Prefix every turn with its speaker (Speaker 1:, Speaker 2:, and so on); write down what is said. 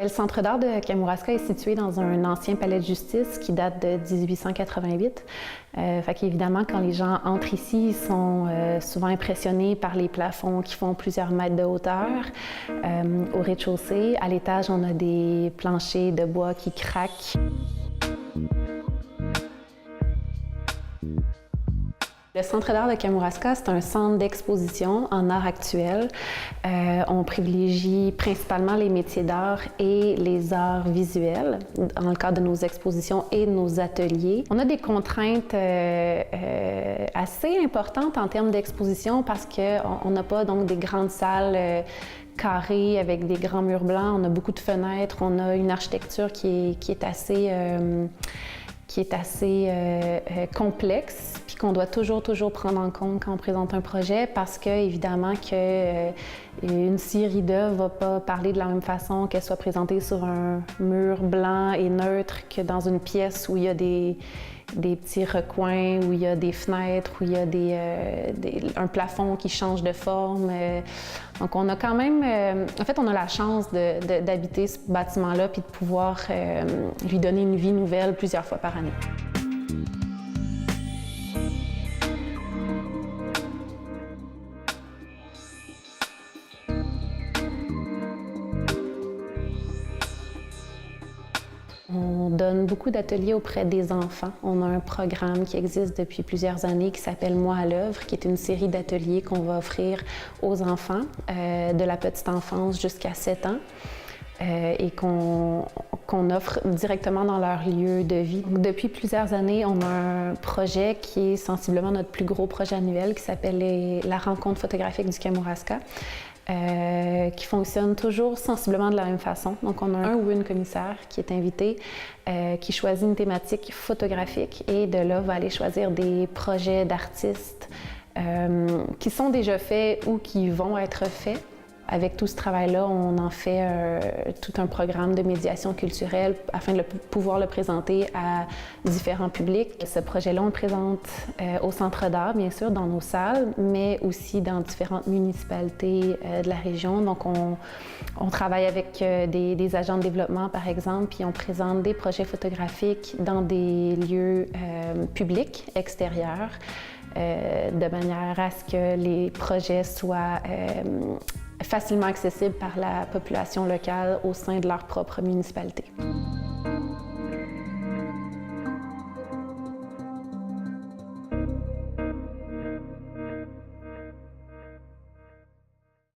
Speaker 1: Le Centre d'art de Kamouraska est situé dans un ancien palais de justice qui date de 1888. Fait qu'évidemment, quand les gens entrent ici, ils sont souvent impressionnés par les plafonds qui font plusieurs mètres de hauteur. Au rez-de-chaussée, à l'étage, on a des planchers de bois qui craquent. Le Centre d'art de Kamouraska, c'est un centre d'exposition en art actuel. On privilégie principalement les métiers d'art et les arts visuels dans le cadre de nos expositions et de nos ateliers. On a des contraintes assez importantes en termes d'exposition parce qu'on n'a pas donc des grandes salles carrées avec des grands murs blancs. On a beaucoup de fenêtres. On a une architecture qui est assez complexe, puis qu'on doit toujours prendre en compte quand on présente un projet, parce que évidemment une série d'œuvres ne va pas parler de la même façon qu'elle soit présentée sur un mur blanc et neutre que dans une pièce où il y a des petits recoins, où il y a des fenêtres, où il y a un plafond qui change de forme. Donc on a quand même, en fait, on a la chance d'habiter ce bâtiment-là puis de pouvoir lui donner une vie nouvelle plusieurs fois par année. On donne beaucoup d'ateliers auprès des enfants. On a un programme qui existe depuis plusieurs années qui s'appelle Moi à l'œuvre, qui est une série d'ateliers qu'on va offrir aux enfants de la petite enfance jusqu'à 7 ans. Et qu'on offre directement dans leur lieu de vie. Depuis plusieurs années, on a un projet qui est sensiblement notre plus gros projet annuel qui s'appelle la rencontre photographique du Kamouraska. Qui fonctionne toujours sensiblement de la même façon. Donc, on a un ou une commissaire qui est invité, qui choisit une thématique photographique et de là, va aller choisir des projets d'artistes qui sont déjà faits ou qui vont être faits. Avec tout ce travail-là, on en fait tout un programme de médiation culturelle afin de pouvoir le présenter à différents publics. Ce projet-là, on le présente au Centre d'art, bien sûr, dans nos salles, mais aussi dans différentes municipalités de la région. Donc, on travaille avec des agents de développement, par exemple, puis on présente des projets photographiques dans des lieux publics, extérieurs, de manière à ce que les projets soient facilement accessibles par la population locale au sein de leur propre municipalité.